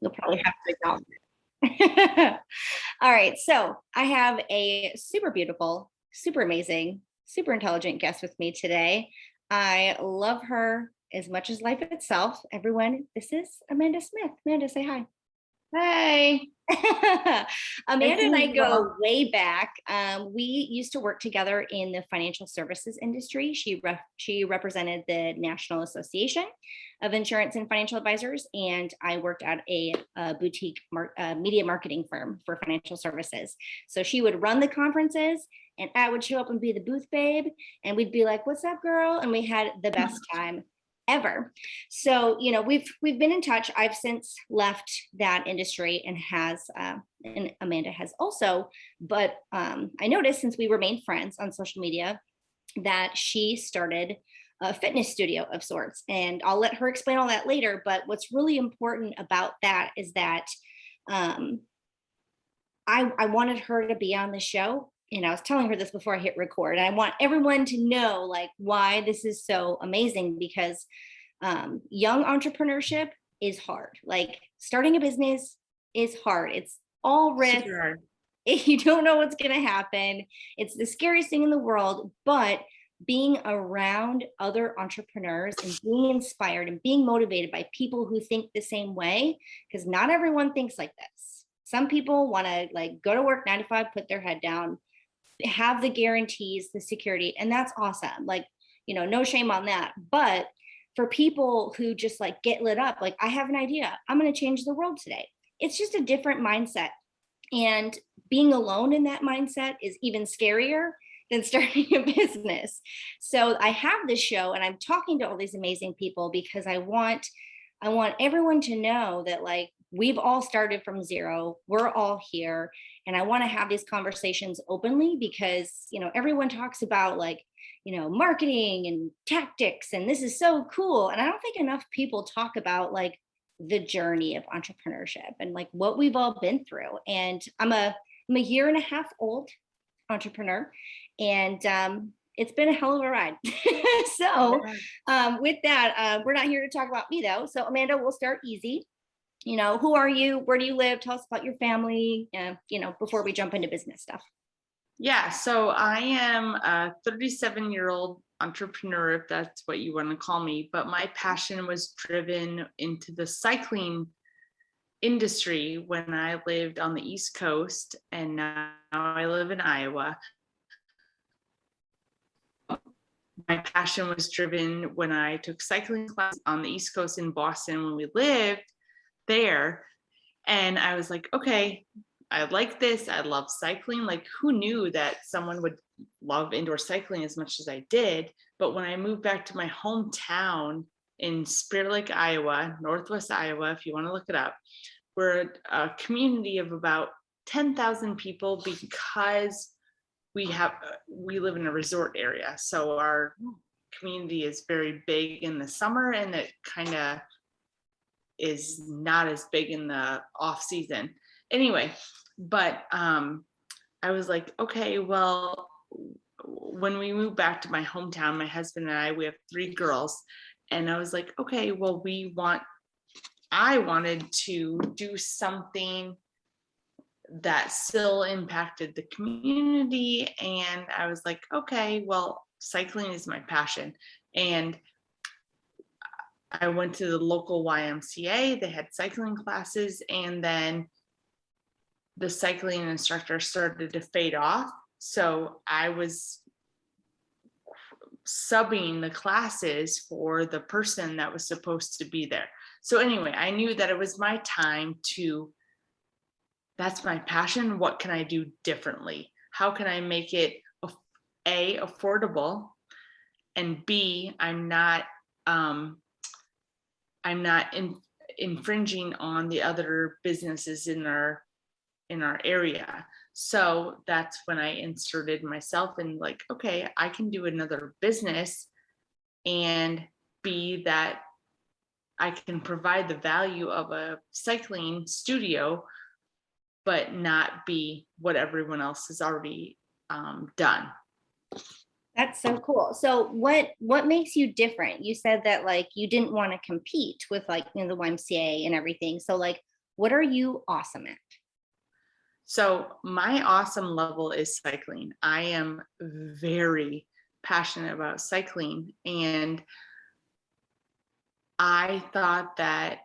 You'll probably have to acknowledge it. All right. So I have a super beautiful, super amazing, super intelligent guest with me today. I love her as much as life itself. Everyone, this is Amanda Smith. Amanda, say hi. Hey, nice Amanda to and I meet you all. go way back. We used to work together in the financial services industry. She represented the National Association of Insurance and Financial Advisors, and I worked at a boutique media marketing firm for financial services. So she would run the conferences, and I would show up and be the booth babe, and we'd be like, "What's up, girl?" And we had the best time ever. So, we've been in touch. I've since left that industry and Amanda has also, but I noticed since we remained friends on social media that she started a fitness studio of sorts. And I'll let her explain all that later. But what's really important about that is that um, I wanted her to be on the show. And I was telling her this before I hit record. And I want everyone to know like why this is so amazing because young entrepreneurship is hard. Like starting a business is hard. It's all risk. Super hard. You don't know what's going to happen. It's the scariest thing in the world, but being around other entrepreneurs and being inspired and being motivated by people who think the same way, because not everyone thinks like this. Some people want to like go to work 9 to 5, put their head down, have the guarantees, the security, and that's awesome. Like, no shame on that. But for people who just like get lit up, like I have an idea, I'm going to change the world today. It's just a different mindset. And being alone in that mindset is even scarier than starting a business. So I have this show and I'm talking to all these amazing people because I want everyone to know that like we've all started from zero. We're all here. And I want to have these conversations openly because, everyone talks about like, marketing and tactics, and this is so cool. And I don't think enough people talk about like the journey of entrepreneurship and like what we've all been through. And I'm a year and a half old entrepreneur, and it's been a hell of a ride. So with that, we're not here to talk about me though. So Amanda, we'll start easy. Who are you? Where do you live? Tell us about your family, before we jump into business stuff. Yeah, so I am a 37-year-old entrepreneur, if that's what you want to call me, but my passion was driven into the cycling industry when I lived on the East Coast, and now I live in Iowa. My passion was driven when I took cycling class on the East Coast in Boston when we lived there. And I was like, okay, I like this. I love cycling. Like, who knew that someone would love indoor cycling as much as I did? But when I moved back to my hometown in Spirit Lake, Iowa, Northwest Iowa, if you want to look it up, we're a community of about 10,000 people because we live in a resort area. So our community is very big in the summer, and it kind of is not as big in the off season. Anyway, but I was like, okay, well, when we moved back to my hometown, my husband and I, we have 3 girls, and I was like, okay, well, I wanted to do something that still impacted the community. And I was like, okay, well, cycling is my passion. And I went to the local YMCA, they had cycling classes, and then the cycling instructor started to fade off. So I was subbing the classes for the person that was supposed to be there. So anyway, I knew that it was my time that's my passion. What can I do differently? How can I make it A, affordable, and B, I'm not infringing on the other businesses in our area. So that's when I inserted myself and like, okay, I can do another business and be that I can provide the value of a cycling studio, but not be what everyone else has already done. That's so cool. So what makes you different? You said that like you didn't want to compete with like, the YMCA and everything. So like what are you awesome at? So my awesome level is cycling. I am very passionate about cycling, and I thought that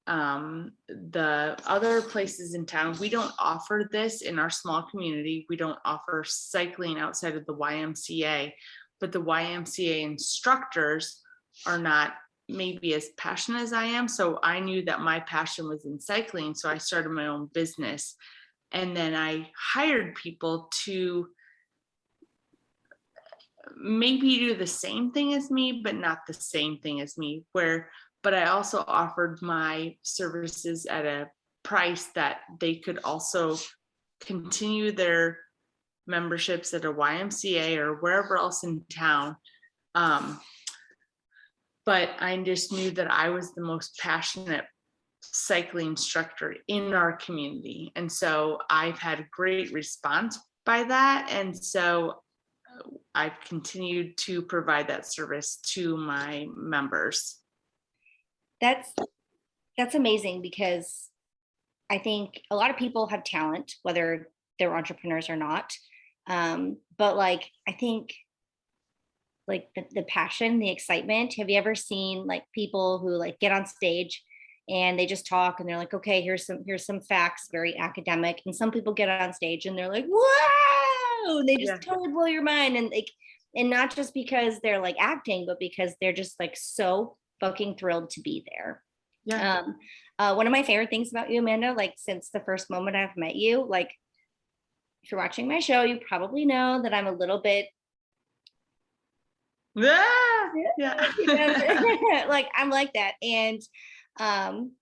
the other places in town, we don't offer this in our small community. We don't offer cycling outside of the YMCA, but the YMCA instructors are not maybe as passionate as I am. So I knew that my passion was in cycling. So I started my own business. And then I hired people to maybe do the same thing as me, but not the same thing as me. But I also offered my services at a price that they could also continue their memberships at a YMCA or wherever else in town. But I just knew that I was the most passionate cycling instructor in our community. And so I've had great response by that. And so I've continued to provide that service to my members. That's amazing because I think a lot of people have talent, whether they're entrepreneurs or not. But like I think like the passion, the excitement. Have you ever seen like people who like get on stage and they just talk and they're like, okay, here's some facts, very academic. And some people get on stage and they're like, whoa, they just Yeah. totally blow your mind. And like, and not just because they're like acting, but because they're just like so fucking thrilled to be there. Yeah. One of my favorite things about you, Amanda, like since the first moment I've met you, like if you're watching my show, you probably know that I'm a little bit Ah, yeah. like I'm like that. Um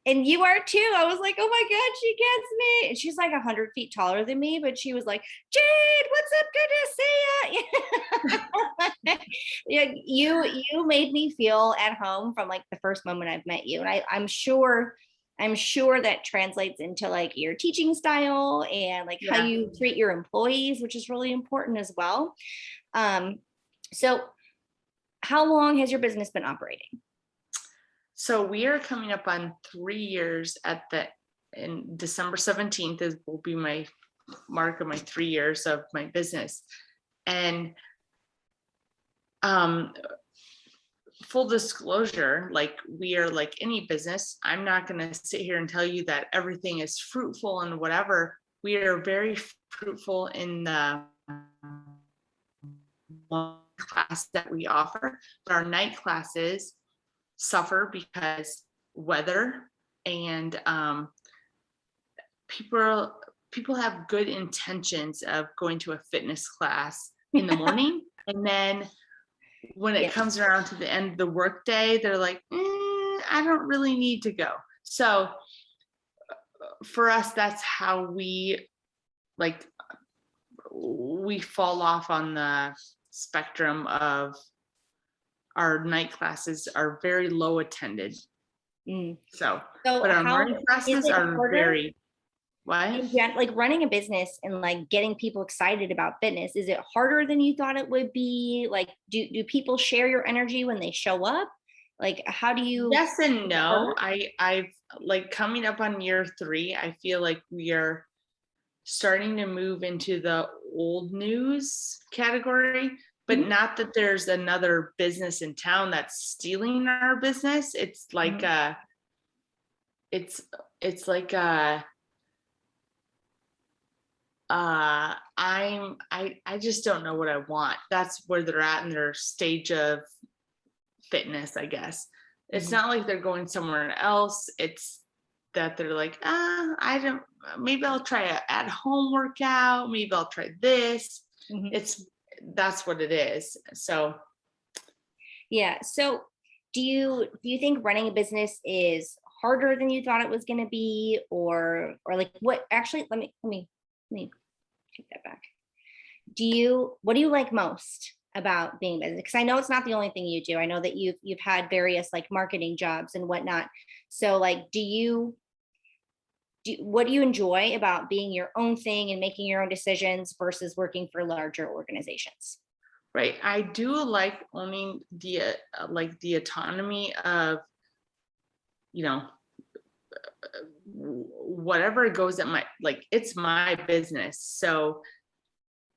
and you are too. I was like, oh my God, she gets me. And she's like 100 feet taller than me, but she was like, Jade, what's up? Good to see ya. Yeah, you made me feel at home from like the first moment I've met you. And I'm sure that translates into like your teaching style and like how Yeah. you treat your employees, which is really important as well. So how long has your business been operating? So we are coming up on 3 years in December 17th will be my mark of my 3 years of my business. And full disclosure, like we are like any business, I'm not going to sit here and tell you that everything is fruitful and whatever. We are very fruitful in the class that we offer, but our night classes suffer because weather and people have good intentions of going to a fitness class in the morning, and then when it Yeah. comes around to the end of the workday, they're like, I don't really need to go. So for us, that's how we like we fall off on the spectrum of our night classes are very low attended. Mm. So, So but our how morning is classes it are harder very what? like running a business and like getting people excited about fitness? Is it harder than you thought it would be? Like, do people share your energy when they show up? Like, how do you? Yes and no. Harder? I've like coming up on year 3. I feel like we are starting to move into the old news category, but Mhm. not that there's another business in town that's stealing our business. It's like Mhm. it's it's like I just don't know what I want. That's where they're at in their stage of fitness, I guess. It's Mhm. not like they're going somewhere else. It's that they're like, I don't, maybe I'll try a at home workout. Maybe I'll try this. Mhm. That's what it is. So Yeah. So, do you think running a business is harder than you thought it was going to be, or like what? Actually, let me take that back. What do you like most about being a business? Because I know it's not the only thing you do. I know that you've had various like marketing jobs and whatnot. So like, what do you enjoy about being your own thing and making your own decisions versus working for larger organizations? Right. I do like owning like the autonomy of, you know, whatever goes at my, like, it's my business. So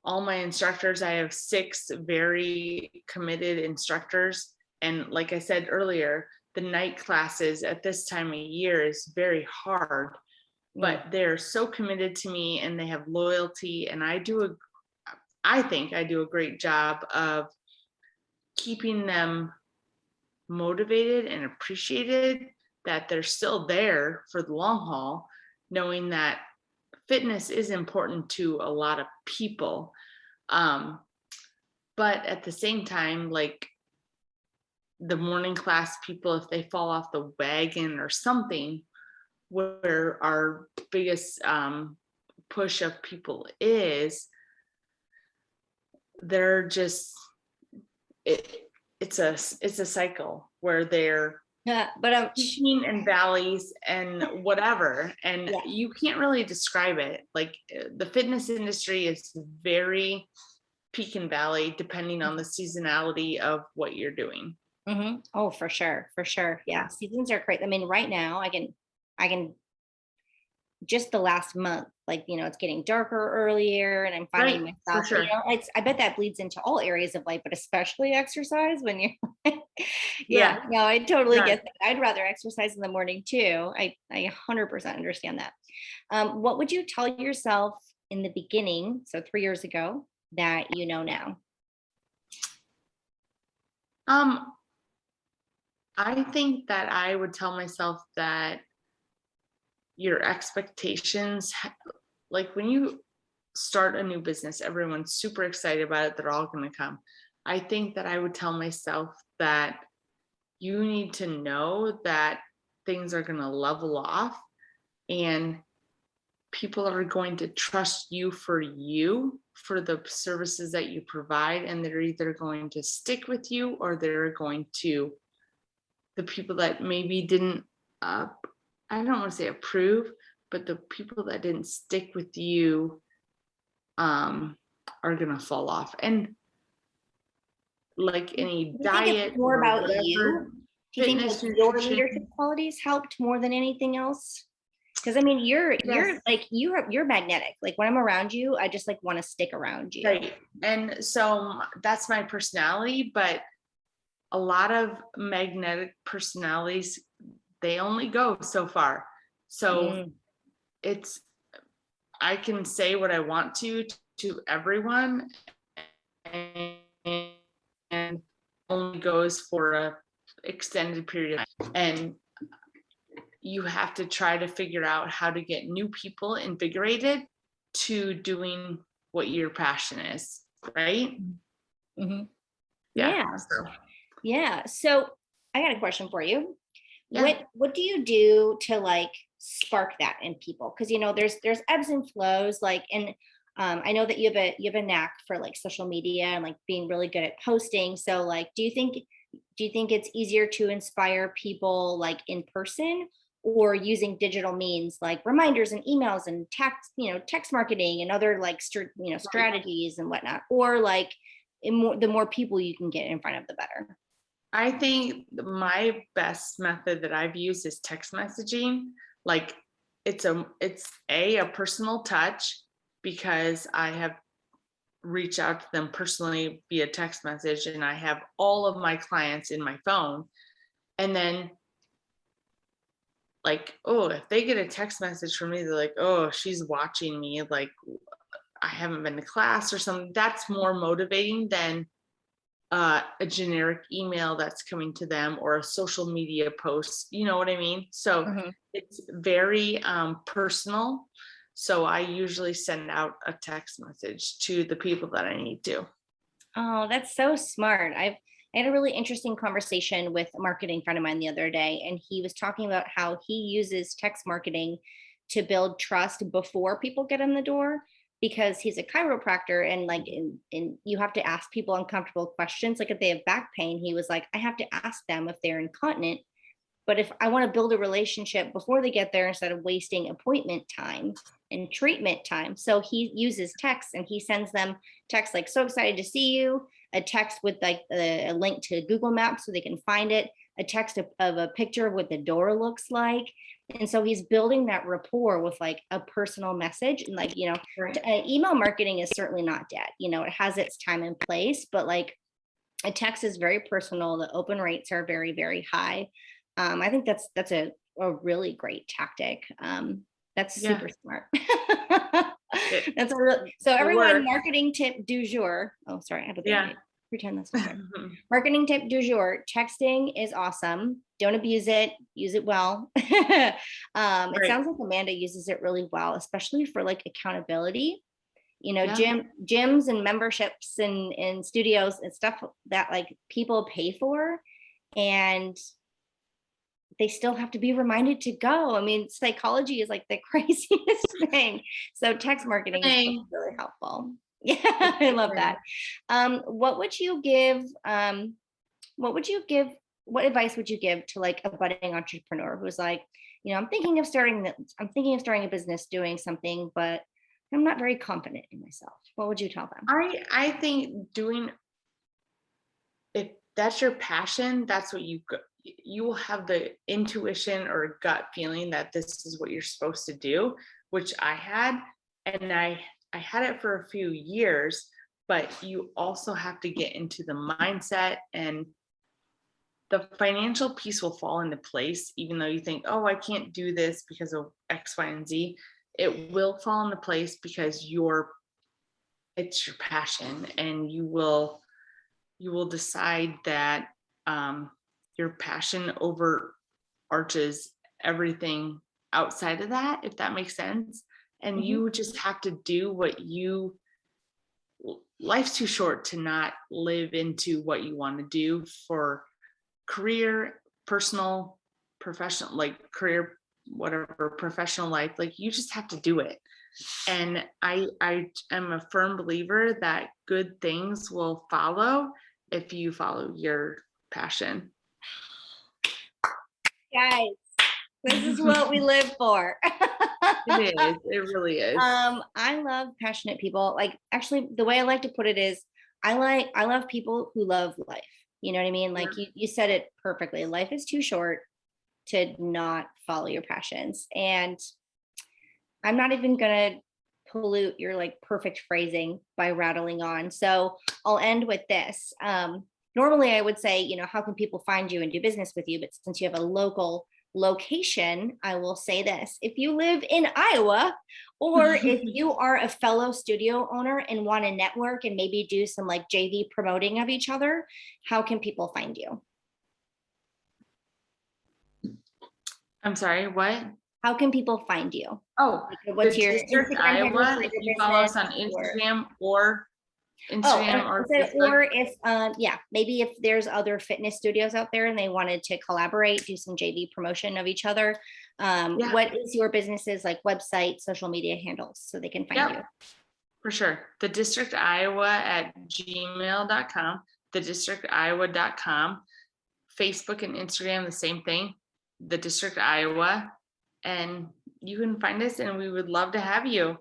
all my instructors, I have 6 very committed instructors. And like I said earlier, the night classes at this time of year is very hard, Mm. but they're so committed to me and they have loyalty. And I think I do a great job of keeping them motivated and appreciated, that they're still there for the long haul, knowing that fitness is important to a lot of people. Um, but at the same time, like, the morning class people, if they fall off the wagon or something, where our biggest push of people is, they're just, it, it's a cycle where they're Yeah, but peaking and valleys and whatever, and yeah. you can't really describe it. Like, the fitness industry is very peak and valley depending on the seasonality of what you're doing. Oh, for sure, for sure. Yeah, Yeah. seasons are great. I mean, right now I can just the last month, like, it's getting darker earlier and I'm finding Right, for myself, sure. I bet that bleeds into all areas of life, but especially exercise when you're yeah, Yeah, no, I totally yeah. get that. I'd rather exercise in the morning too. I 100% understand that. What would you tell yourself in the beginning, so 3 years ago, that you know now? Um, I think that I would tell myself that your expectations, like, when you start a new business, everyone's super excited about it. They're all going to come. I think that I would tell myself that you need to know that things are going to level off, and people are going to trust you for the services that you provide, and they're either going to stick with you, or they're going to, the people that maybe didn't, uh, I don't want to say approve, but the people that didn't stick with you um, are going to fall off. And like any Do you think it's diet more or about whatever, you? Do you think like fitness, your leadership nutrition. qualities helped more than anything else? Because I mean, you're Yes, like you're magnetic. Like when I'm around you, I just like want to stick around you. right. And so that's my personality, but a lot of magnetic personalities, they only go so far. So Mm. it's, I can say what I want to everyone, and only goes for a extended period of time. And you have to try to figure out how to get new people invigorated to doing what your passion is, right? Mhm. Yeah. Yeah, So yeah. So I got a question for you. yeah. What do you do to like spark that in people? Because there's ebbs and flows. Like, and I know that you have a knack for like social media and like being really good at posting. So like, do you think it's easier to inspire people like in person or using digital means like reminders and emails and text marketing and other like Right. strategies and whatnot, or like the more people you can get in front of, the better. I think my best method that I've used is text messaging. Like, it's a personal touch, because I have reached out to them personally via text message, and I have all of my clients in my phone. And then, like, oh, if they get a text message from me, they're like, oh, she's watching me, like, I haven't been to class or something. That's more motivating than a generic email that's coming to them, or a social media post. You know what I mean? So Mhm. it's very personal. So I usually send out a text message to the people that I need to. Oh, that's so smart. I had a really interesting conversation with a marketing friend of mine the other day, and he was talking about how he uses text marketing to build trust before people get in the door because he's a chiropractor and like in you have to ask people uncomfortable questions. Like if they have back pain, he was like, I have to ask them if they're incontinent. But if I want to build a relationship before they get there instead of wasting appointment time and treatment time. So he uses text and he sends them texts like, so excited to see you. a text with like a link to Google Maps so they can find it, a text of a picture of what the door looks like. And so he's building that rapport with like a personal message. And like, email marketing is certainly not dead. It has its time and place, but like a text is very personal. The open rates are very, very high. I think that's a really great tactic. That's super smart. That's a real, so everyone, marketing tip du jour. Oh, sorry, I have to pretend that's not there. Marketing tip du jour: texting is awesome. Don't abuse it. Use it well. It sounds like Amanda uses it really well, especially for like accountability. Gyms and memberships and studios and stuff that like people pay for, and they still have to be reminded to go. I mean, psychology is like the craziest thing. So text marketing is really helpful. Yeah, I love that. What advice would you give to like a budding entrepreneur who's like, I'm thinking of starting a business, doing something, but I'm not very confident in myself. What would you tell them? I think if that's your passion, that's what you will have the intuition or gut feeling that this is what you're supposed to do, which I had. And I had it for a few years, but you also have to get into the mindset, and the financial piece will fall into place. Even though you think, oh, I can't do this because of X, Y, and Z, it will fall into place because it's your passion, and you will decide that your passion overarches everything outside of that, if that makes sense. And you just have to do life's too short to not live into what you want to do for career, personal, professional, like career, whatever, professional life. Like you just have to do it. And I am a firm believer that good things will follow if you follow your passion. Guys, this is what we live for. It is. It really is. I love passionate people. Like, actually, the way I like to put it is, I love people who love life. You know what I mean? Like you said it perfectly. Life is too short to not follow your passions. And I'm not even gonna pollute your like perfect phrasing by rattling on. So I'll end with this. Normally I would say, how can people find you and do business with you? But since you have a local location, I will say this: if you live in Iowa, or if you are a fellow studio owner and want to network and maybe do some like JV promoting of each other, how can people find you? I'm sorry, what? How can people find you? Oh, what's your District Iowa? If you follow us on Instagram or Facebook. Or if maybe if there's other fitness studios out there and they wanted to collaborate, do some JV promotion of each other. What is your business's like website, social media handles so they can find you? For sure. The District Iowa at gmail.com, thedistrictiowa.com, Facebook and Instagram, the same thing, the District Iowa, and you can find us, and we would love to have you.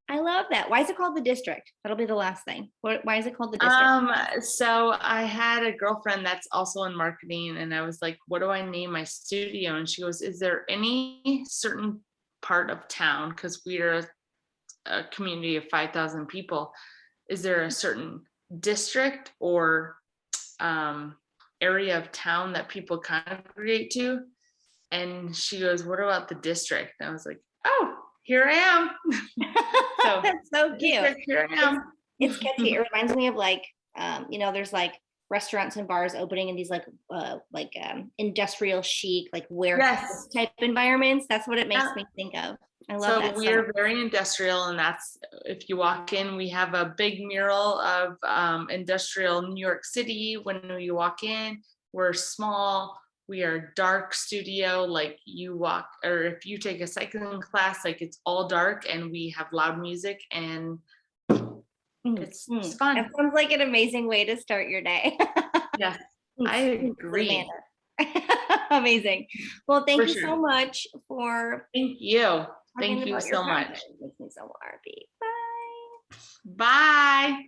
I love that. Why is it called the District? That'll be the last thing. Why is it called the District? So I had a girlfriend that's also in marketing, and I was like, what do I name my studio? And she goes, is there any certain part of town, because we're a community of 5,000 people, is there a certain district or area of town that people congregate to? And she goes, what about the District? And I was like, oh, here I am. So that's so cute. Here I am. It's catchy. It reminds me of like, there's like restaurants and bars opening in these like industrial chic, like warehouse type environments. That's what it makes me think of. I love that. So we are very industrial, and that's, if you walk in, we have a big mural of industrial New York City. When you walk in, we're small. We are dark studio, like you walk, or if you take a cycling class, like it's all dark, and we have loud music, and it's fun. It sounds like an amazing way to start your day. Yes, I agree. Amazing. Well, thank you so much for. Thank you. Thank you so much. It makes me so happy. Bye. Bye.